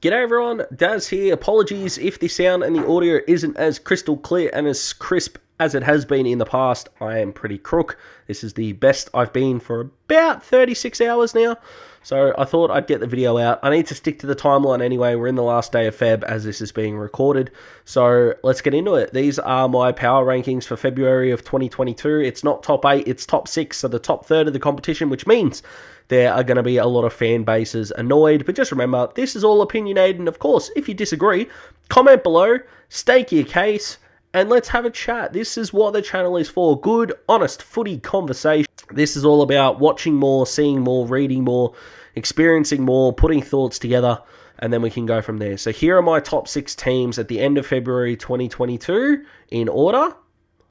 G'day everyone, Daz here. Apologies if the sound and the audio isn't as crystal clear and as crisp as it has been in the past. I am pretty crook. This is the best I've been for about 36 hours now. So I thought I'd get the video out. I need to stick to the timeline anyway. We're in the last day of Feb as this is being recorded. So let's get into it. These are my power rankings for February of 2022. It's not top 8, it's top 6, so the top third of the competition, which means there are going to be a lot of fan bases annoyed. But just remember, this is all opinionated. And of course, if you disagree, comment below, stake your case, and let's have a chat. This is what the channel is for. Good, honest footy conversation. This is all about watching more, seeing more, reading more, experiencing more, putting thoughts together, and then we can go from there. So here are my top 6 teams at the end of February 2022 in order.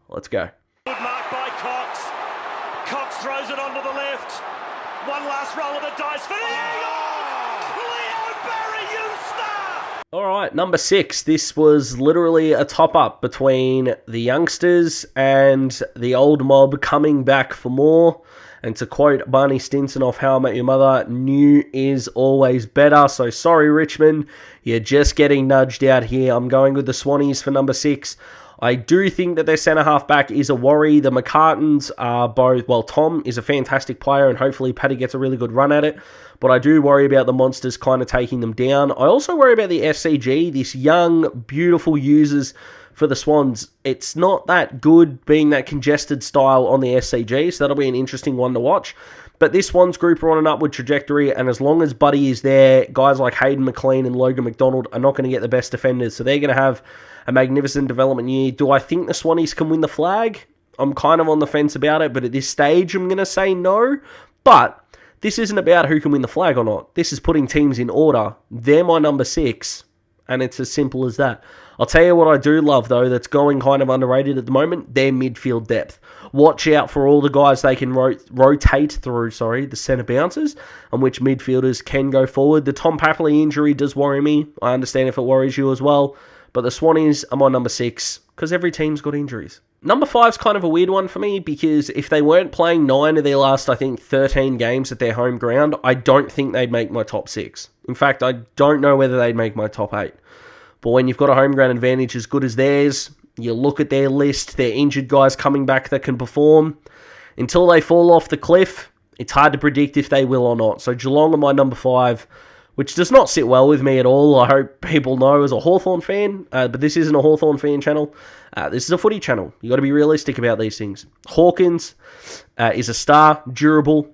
Let's go. Good mark by Cox. Cox throws it onto the left. One last roll of the dice for the Eagles! Leo Barry, you star! Alright, number 6. This was literally a top-up between the youngsters and the old mob coming back for more. And to quote Barney Stinson off How I Met Your Mother, new is always better. So sorry, Richmond, you're just getting nudged out here. I'm going with the Swannies for number 6. I do think that their centre-half back is a worry. The McCartans are both... Well, Tom is a fantastic player, and hopefully Paddy gets a really good run at it. But I do worry about the Monsters kind of taking them down. I also worry about the SCG, this young, beautiful users for the Swans. It's not that good being that congested style on the SCG, so that'll be an interesting one to watch. But this Swans group are on an upward trajectory, and as long as Buddy is there, guys like Hayden McLean and Logan McDonald are not going to get the best defenders, so they're going to have a magnificent development year. Do I think the Swannies can win the flag? I'm kind of on the fence about it, but at this stage, I'm going to say no. But this isn't about who can win the flag or not. This is putting teams in order. They're my number 6, and it's as simple as that. I'll tell you what I do love, though, that's going kind of underrated at the moment, their midfield depth. Watch out for all the guys they can rotate through, the centre bouncers, and which midfielders can go forward. The Tom Papley injury does worry me. I understand if it worries you as well. But the Swannies are my number 6, because every team's got injuries. Number 5's kind of a weird one for me, because if they weren't playing 9 of their last, 13 games at their home ground, I don't think they'd make my top 6. In fact, I don't know whether they'd make my top 8. But when you've got a home ground advantage as good as theirs, you look at their list, their injured guys coming back that can perform. Until they fall off the cliff, it's hard to predict if they will or not. So Geelong are my number 5, which does not sit well with me at all. I hope people know as a Hawthorn fan, but this isn't a Hawthorn fan channel. This is a footy channel. You got to be realistic about these things. Hawkins is a star, durable.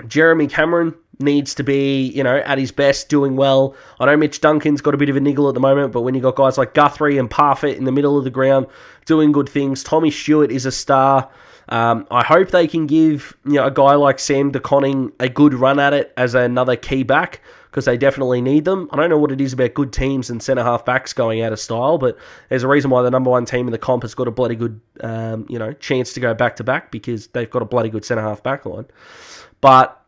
Jeremy Cameron needs to be, at his best, doing well. I know Mitch Duncan's got a bit of a niggle at the moment, but when you got guys like Guthrie and Parfitt in the middle of the ground doing good things, Tommy Stewart is a star. I hope they can give a guy like Sam DeConning a good run at it as another key back, because they definitely need them. I don't know what it is about good teams and centre-half backs going out of style, but there's a reason why the number 1 team in the comp has got a bloody good chance to go back-to-back, because they've got a bloody good centre-half back line. But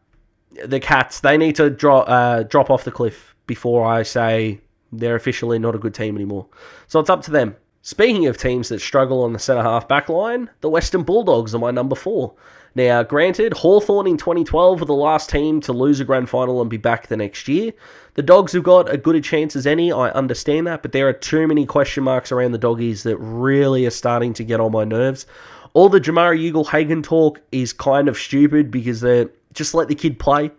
the Cats, they need to drop off the cliff before I say they're officially not a good team anymore. So it's up to them. Speaking of teams that struggle on the centre-half back line, the Western Bulldogs are my number 4. Now, granted, Hawthorn in 2012 were the last team to lose a grand final and be back the next year. The Dogs have got as good a chance as any, I understand that, but there are too many question marks around the Doggies that really are starting to get on my nerves. All the Jamari Ugle-Hagan talk is kind of stupid, because they're just let the kid play.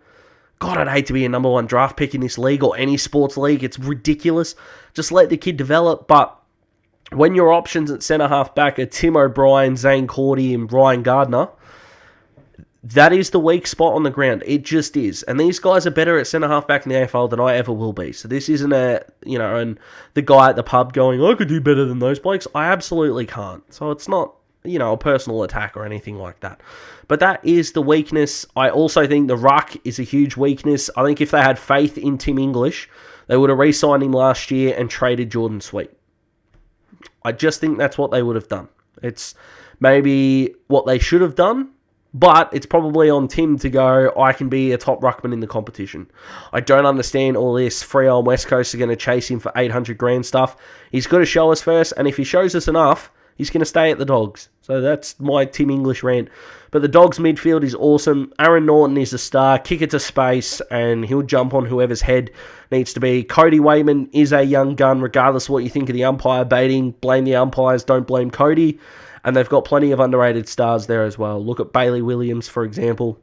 God, I'd hate to be a number 1 draft pick in this league or any sports league. It's ridiculous. Just let the kid develop. But when your options at centre-half back are Tim O'Brien, Zane Cordy, and Ryan Gardner, that is the weak spot on the ground. It just is. And these guys are better at centre-half back in the AFL than I ever will be. So this isn't and the guy at the pub going, I could do better than those blokes. I absolutely can't. So it's not, a personal attack or anything like that. But that is the weakness. I also think the ruck is a huge weakness. I think if they had faith in Tim English, they would have re-signed him last year and traded Jordan Sweet. I just think that's what they would have done. It's maybe what they should have done, but it's probably on Tim to go, I can be a top ruckman in the competition. I don't understand all this Freo and West Coast are going to chase him for 800 grand stuff. He's got to show us first, and if he shows us enough, He's going to stay at the Dogs. So that's my Tim English rant. But the Dogs midfield is awesome. Aaron Norton is a star. Kick it to space, and he'll jump on whoever's head needs to be. Cody Wayman is a young gun, regardless of what you think of the umpire baiting. Blame the umpires, don't blame Cody. And they've got plenty of underrated stars there as well. Look at Bailey Williams, for example,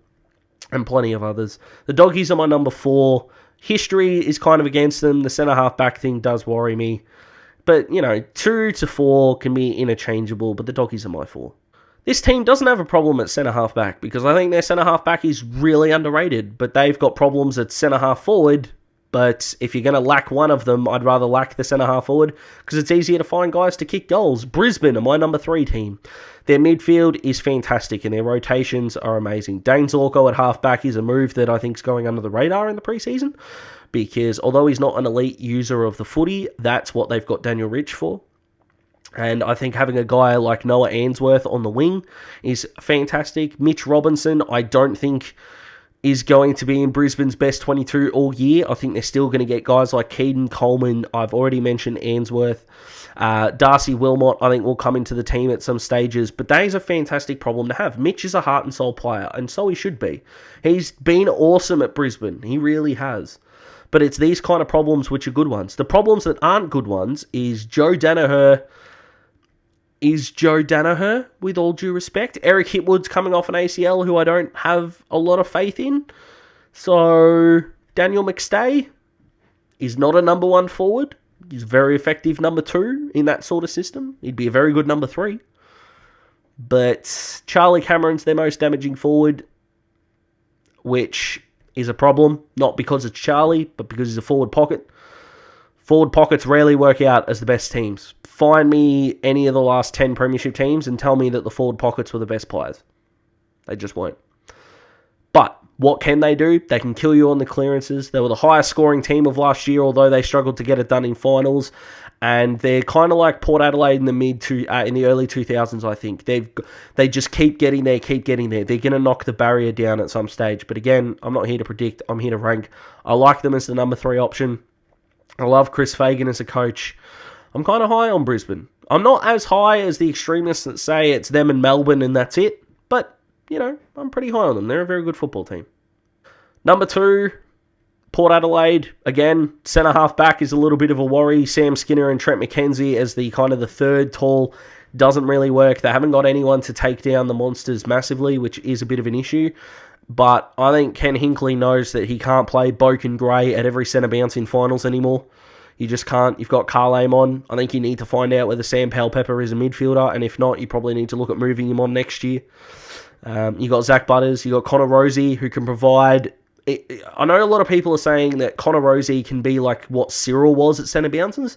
and plenty of others. The Doggies are my number 4. History is kind of against them. The centre-half back thing does worry me. But, 2 to 4 can be interchangeable, but the Doggies are my 4. This team doesn't have a problem at centre-half back, because I think their centre-half back is really underrated, but they've got problems at centre-half forward. But if you're going to lack one of them, I'd rather lack the centre-half forward, because it's easier to find guys to kick goals. Brisbane are my number 3 team. Their midfield is fantastic, and their rotations are amazing. Dane Zorko at half-back is a move that I think is going under the radar in the preseason, because although he's not an elite user of the footy, that's what they've got Daniel Rich for. And I think having a guy like Noah Answorth on the wing is fantastic. Mitch Robinson, I don't think is going to be in Brisbane's best 22 all year. I think they're still going to get guys like Keaton Coleman. I've already mentioned Answorth. Darcy Wilmot, I think, will come into the team at some stages. But that is a fantastic problem to have. Mitch is a heart and soul player, and so he should be. He's been awesome at Brisbane. He really has. But it's these kind of problems which are good ones. The problems that aren't good ones is Joe Danaher, with all due respect. Eric Hitwood's coming off an ACL, who I don't have a lot of faith in. So, Daniel McStay is not a number 1 forward. He's a very effective number 2 in that sort of system. He'd be a very good number 3. But Charlie Cameron's their most damaging forward, which is a problem. Not because it's Charlie, but because he's a forward pocket. Forward pockets rarely work out as the best teams. Find me any of the last 10 premiership teams and tell me that the forward pockets were the best players. They just won't. But what can they do? They can kill you on the clearances. They were the highest scoring team of last year, although they struggled to get it done in finals. And they're kind of like Port Adelaide in the early 2000s, I think. They just keep getting there. They're going to knock the barrier down at some stage. But again, I'm not here to predict. I'm here to rank. I like them as the number 3 option. I love Chris Fagan as a coach. I'm kind of high on Brisbane. I'm not as high as the extremists that say it's them and Melbourne and that's it. But, I'm pretty high on them. They're a very good football team. Number 2, Port Adelaide. Again, centre-half back is a little bit of a worry. Sam Skinner and Trent McKenzie as the kind of the third tall doesn't really work. They haven't got anyone to take down the Monsters massively, which is a bit of an issue. But I think Ken Hinkley knows that he can't play Boak and Gray at every centre bounce in finals anymore. You just can't. You've got Carl Amon. I think you need to find out whether Sam Powell-Pepper is a midfielder, and if not, you probably need to look at moving him on next year. You got Zach Butters. You got Connor Rosie, who can provide. I know a lot of people are saying that Connor Rosie can be like what Cyril was at centre bounces.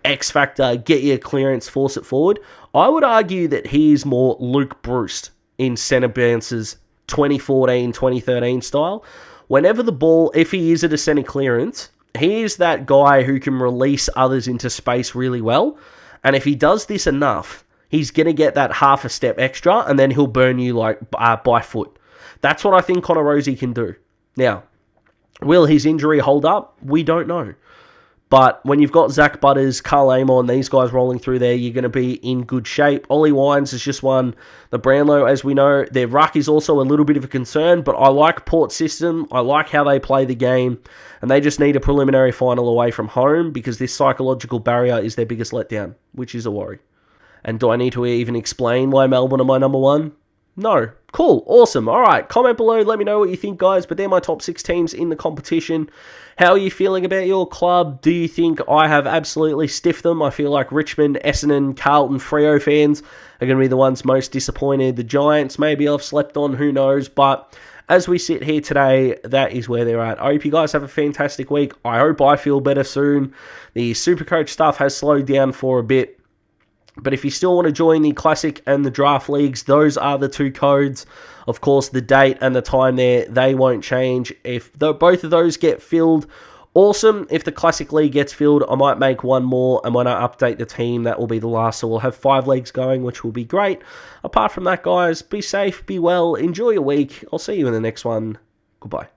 X factor, get your clearance, force it forward. I would argue that he is more Luke Bruce in centre bounces 2014, 2013 style. Whenever the ball, if he is at a centre clearance, he is that guy who can release others into space really well. And if he does this enough, he's going to get that half a step extra, and then he'll burn you like by foot. That's what I think Connor Rosie can do. Now, will his injury hold up? We don't know. But when you've got Zach Butters, Carl Amon, these guys rolling through there, you're going to be in good shape. Ollie Wines has just won the Brownlow, as we know. Their ruck is also a little bit of a concern, but I like Port's system. I like how they play the game, and they just need a preliminary final away from home because this psychological barrier is their biggest letdown, which is a worry. And do I need to even explain why Melbourne are my number 1? No. Cool. Awesome. All right. Comment below. Let me know what you think, guys. But they're my top 6 teams in the competition. How are you feeling about your club? Do you think I have absolutely stiffed them? I feel like Richmond, Essendon, Carlton, Freo fans are going to be the ones most disappointed. The Giants, maybe I've slept on. Who knows? But as we sit here today, that is where they're at. I hope you guys have a fantastic week. I hope I feel better soon. The Supercoach stuff has slowed down for a bit. But if you still want to join the Classic and the Draft Leagues, those are the 2 codes. Of course, the date and the time there, they won't change. If both of those get filled, awesome. If the Classic League gets filled, I might make one more. And when I update the team, that will be the last. So we'll have 5 leagues going, which will be great. Apart from that, guys, be safe, be well, enjoy your week. I'll see you in the next one. Goodbye.